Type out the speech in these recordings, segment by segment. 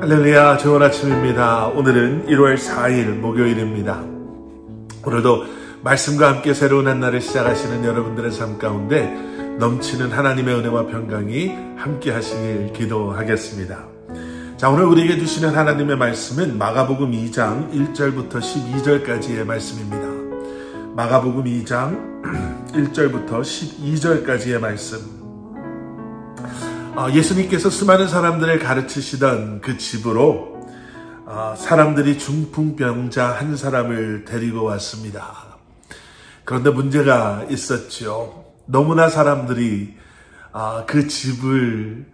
할렐루야, 좋은 아침입니다. 오늘은 1월 4일 목요일입니다. 오늘도 말씀과 함께 새로운 한 날을 시작하시는 여러분들의 삶 가운데 넘치는 하나님의 은혜와 평강이 함께 하시길 기도하겠습니다. 자, 오늘 우리에게 주시는 하나님의 말씀은 마가복음 2장 1절부터 12절까지의 말씀입니다. 마가복음 2장 1절부터 12절까지의 말씀. 예수님께서 수많은 사람들을 가르치시던 그 집으로 사람들이 중풍병자 한 사람을 데리고 왔습니다. 그런데 문제가 있었죠. 너무나 사람들이 그 집을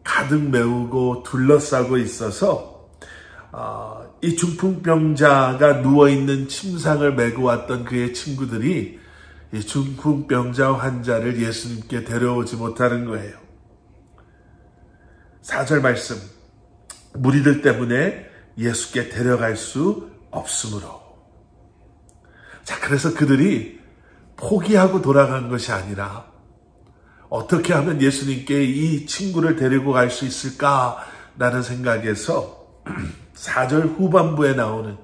가득 메우고 둘러싸고 있어서 이 중풍병자가 누워있는 침상을 메고 왔던 그의 친구들이 이 중풍병자 환자를 예수님께 데려오지 못하는 거예요. 4절 말씀, 무리들 때문에 예수께 데려갈 수 없으므로. 자, 그래서 그들이 포기하고 돌아간 것이 아니라 어떻게 하면 예수님께 이 친구를 데리고 갈 수 있을까라는 생각에서 4절 후반부에 나오는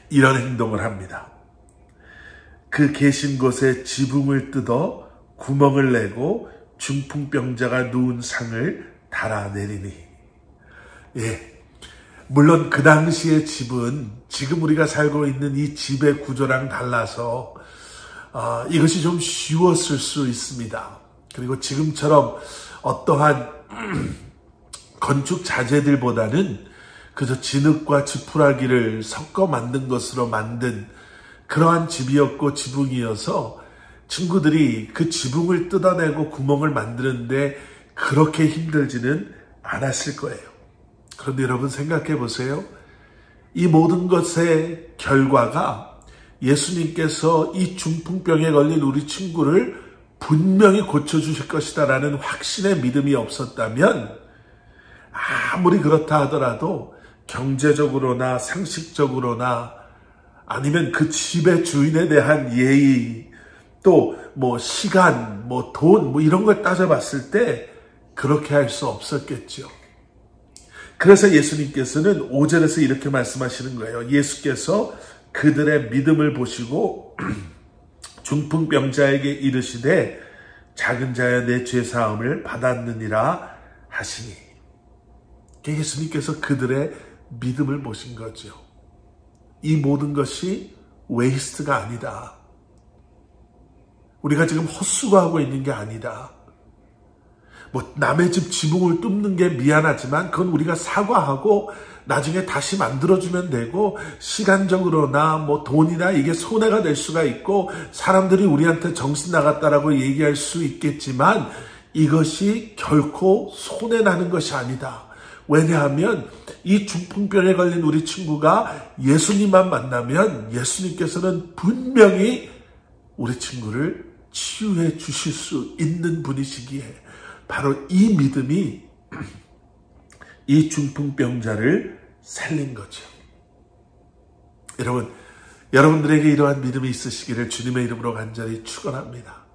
이런 행동을 합니다. 그 계신 곳에 지붕을 뜯어 구멍을 내고 중풍병자가 누운 상을 달아내리니. 물론 그 당시의 집은 지금 우리가 살고 있는 이 집의 구조랑 달라서 이것이 좀 쉬웠을 수 있습니다. 그리고 지금처럼 어떠한 건축 자재들보다는 그저 진흙과 지푸라기를 섞어 만든 것으로 만든 그러한 집이었고 지붕이어서 친구들이 그 지붕을 뜯어내고 구멍을 만드는데 그렇게 힘들지는 않았을 거예요. 그런데 여러분 생각해 보세요. 이 모든 것의 결과가 예수님께서 이 중풍병에 걸린 우리 친구를 분명히 고쳐주실 것이다라는 확신의 믿음이 없었다면 아무리 그렇다 하더라도 경제적으로나 상식적으로나 아니면 그 집의 주인에 대한 예의 또 시간, 돈, 이런 걸 따져봤을 때 그렇게 할 수 없었겠죠. 그래서 예수님께서는 5절에서 이렇게 말씀하시는 거예요. 예수께서 그들의 믿음을 보시고 중풍병자에게 이르시되 작은 자여 내 죄사함을 받았느니라 하시니. 예수님께서 그들의 믿음을 보신 거죠. 이 모든 것이 웨이스트가 아니다. 우리가 지금 헛수고하고 있는 게 아니다. 남의 집 지붕을 뚫는 게 미안하지만 그건 우리가 사과하고 나중에 다시 만들어주면 되고 시간적으로나 돈이나 이게 손해가 될 수가 있고 사람들이 우리한테 정신 나갔다라고 얘기할 수 있겠지만 이것이 결코 손해나는 것이 아니다. 왜냐하면 이 중풍병에 걸린 우리 친구가 예수님만 만나면 예수님께서는 분명히 우리 친구를 치유해 주실 수 있는 분이시기에 바로 이 믿음이 이 중풍병자를 살린 거죠. 여러분들에게 이러한 믿음이 있으시기를 주님의 이름으로 간절히 축원합니다.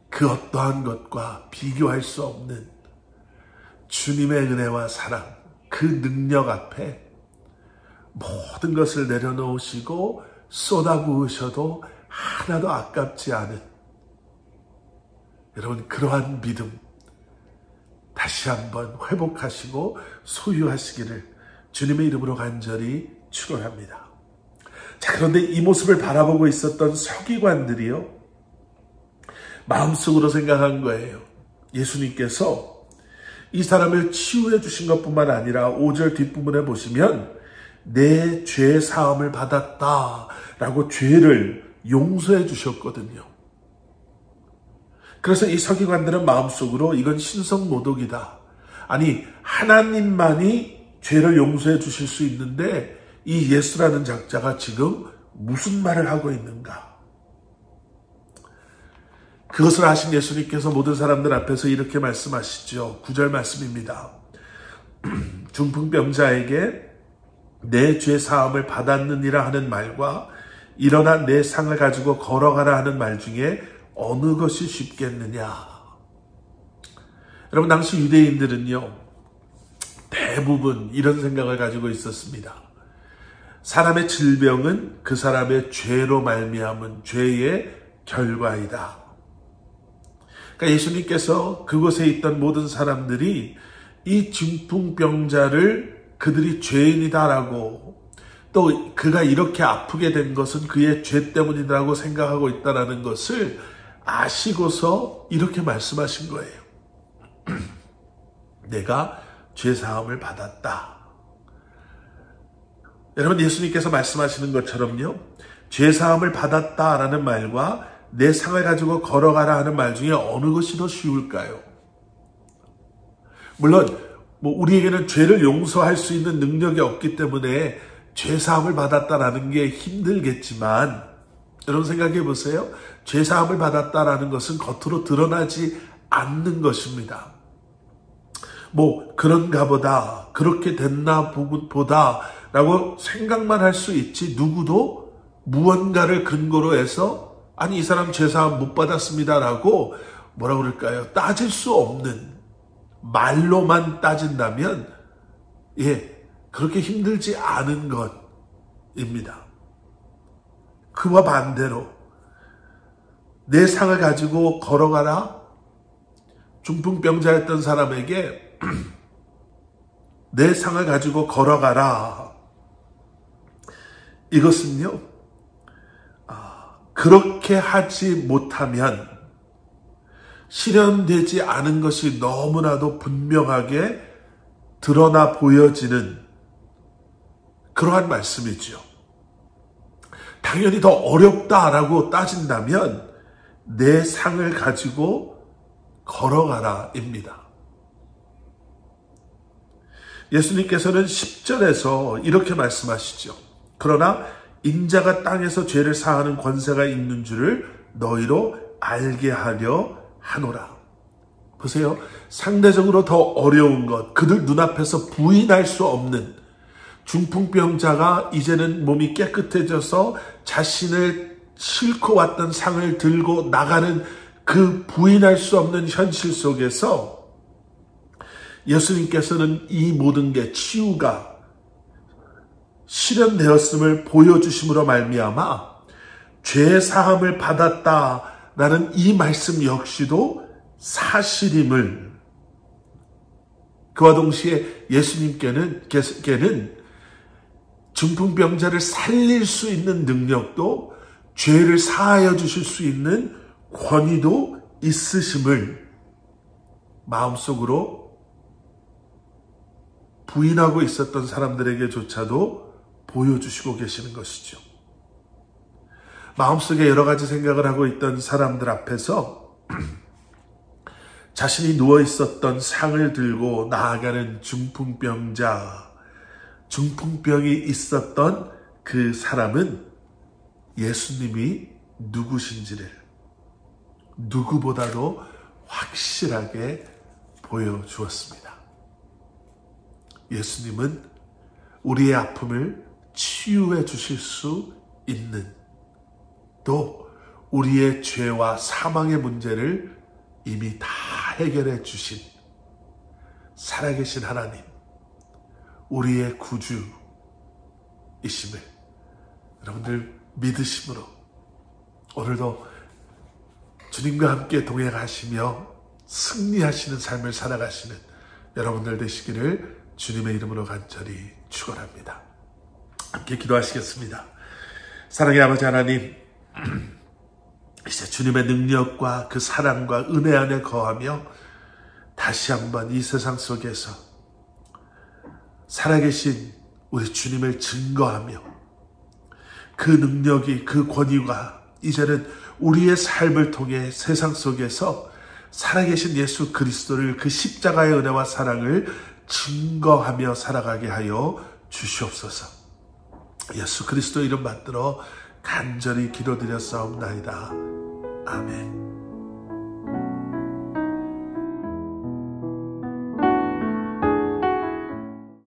그 어떠한 것과 비교할 수 없는 주님의 은혜와 사랑, 그 능력 앞에 모든 것을 내려놓으시고 쏟아부으셔도 하나도 아깝지 않은 여러분 그러한 믿음 다시 한번 회복하시고 소유하시기를 주님의 이름으로 간절히 축원합니다. 자, 그런데 이 모습을 바라보고 있었던 서기관들이요 마음속으로 생각한 거예요. 예수님께서 이 사람을 치유해 주신 것뿐만 아니라 5절 뒷부분에 보시면 내 죄 사함을 받았다라고 죄를 용서해 주셨거든요. 그래서 이 서기관들은 마음속으로 이건 신성모독이다. 아니 하나님만이 죄를 용서해 주실 수 있는데 이 예수라는 작자가 지금 무슨 말을 하고 있는가. 그것을 아신 예수님께서 모든 사람들 앞에서 이렇게 말씀하시죠. 9절 말씀입니다. 중풍병자에게 내 죄 사함을 받았느니라 하는 말과 일어나 내 상을 가지고 걸어가라 하는 말 중에 어느 것이 쉽겠느냐. 여러분 당시 유대인들은요 대부분 이런 생각을 가지고 있었습니다. 사람의 질병은 그 사람의 죄로 말미암은 죄의 결과이다. 그러니까 예수님께서 그곳에 있던 모든 사람들이 이 중풍병자를 그들이 죄인이다라고, 또 그가 이렇게 아프게 된 것은 그의 죄 때문이라고 생각하고 있다는 것을 아시고서 이렇게 말씀하신 거예요. 내가 죄사함을 받았다. 여러분, 예수님께서 말씀하시는 것처럼요, 죄사함을 받았다라는 말과 내 상을 가지고 걸어가라 하는 말 중에 어느 것이 더 쉬울까요? 물론 우리에게는 죄를 용서할 수 있는 능력이 없기 때문에 죄사함을 받았다라는 게 힘들겠지만, 여러분 생각해 보세요. 죄사함을 받았다라는 것은 겉으로 드러나지 않는 것입니다. 그런가 보다, 그렇게 됐나 보다 라고 생각만 할 수 있지, 누구도 무언가를 근거로 해서 아니 이 사람 죄사함 못 받았습니다 라고 뭐라 그럴까요? 따질 수 없는, 말로만 따진다면 그렇게 힘들지 않은 것입니다. 그와 반대로 내 상을 가지고 걸어가라. 중풍병자였던 사람에게 내 상을 가지고 걸어가라. 이것은요, 그렇게 하지 못하면 실현되지 않은 것이 너무나도 분명하게 드러나 보여지는 그러한 말씀이죠. 당연히 더 어렵다라고 따진다면 내 상을 가지고 걸어가라입니다. 예수님께서는 10절에서 이렇게 말씀하시죠. 그러나 인자가 땅에서 죄를 사하는 권세가 있는 줄을 너희로 알게 하려 하노라. 보세요. 상대적으로 더 어려운 것, 그들 눈앞에서 부인할 수 없는 중풍병자가 이제는 몸이 깨끗해져서 자신을 싣고 왔던 상을 들고 나가는 그 부인할 수 없는 현실 속에서 예수님께서는 이 모든 게 치유가 실현되었음을 보여주심으로 말미암아 죄 사함을 받았다라는 이 말씀 역시도 사실임을, 그와 동시에 예수님께는 중풍병자를 살릴 수 있는 능력도, 죄를 사하여 주실 수 있는 권위도 있으심을 마음속으로 부인하고 있었던 사람들에게조차도 보여주시고 계시는 것이죠. 마음속에 여러 가지 생각을 하고 있던 사람들 앞에서 자신이 누워 있었던 상을 들고 나아가는 중풍병자, 중풍병이 있었던 그 사람은 예수님이 누구신지를 누구보다도 확실하게 보여주었습니다. 예수님은 우리의 아픔을 치유해 주실 수 있는, 또 우리의 죄와 사망의 문제를 이미 다 해결해 주신 살아계신 하나님, 우리의 구주이심을 여러분들 믿으심으로 오늘도 주님과 함께 동행하시며 승리하시는 삶을 살아가시는 여러분들 되시기를 주님의 이름으로 간절히 축원합니다. 함께 기도하시겠습니다. 사랑의 아버지 하나님, 이제 주님의 능력과 그 사랑과 은혜 안에 거하며 다시 한번 이 세상 속에서 살아계신 우리 주님을 증거하며 그 능력이, 그 권위가 이제는 우리의 삶을 통해 세상 속에서 살아계신 예수 그리스도를, 그 십자가의 은혜와 사랑을 증거하며 살아가게 하여 주시옵소서. 예수 그리스도 이름 받들어 간절히 기도드렸사옵나이다. 아멘.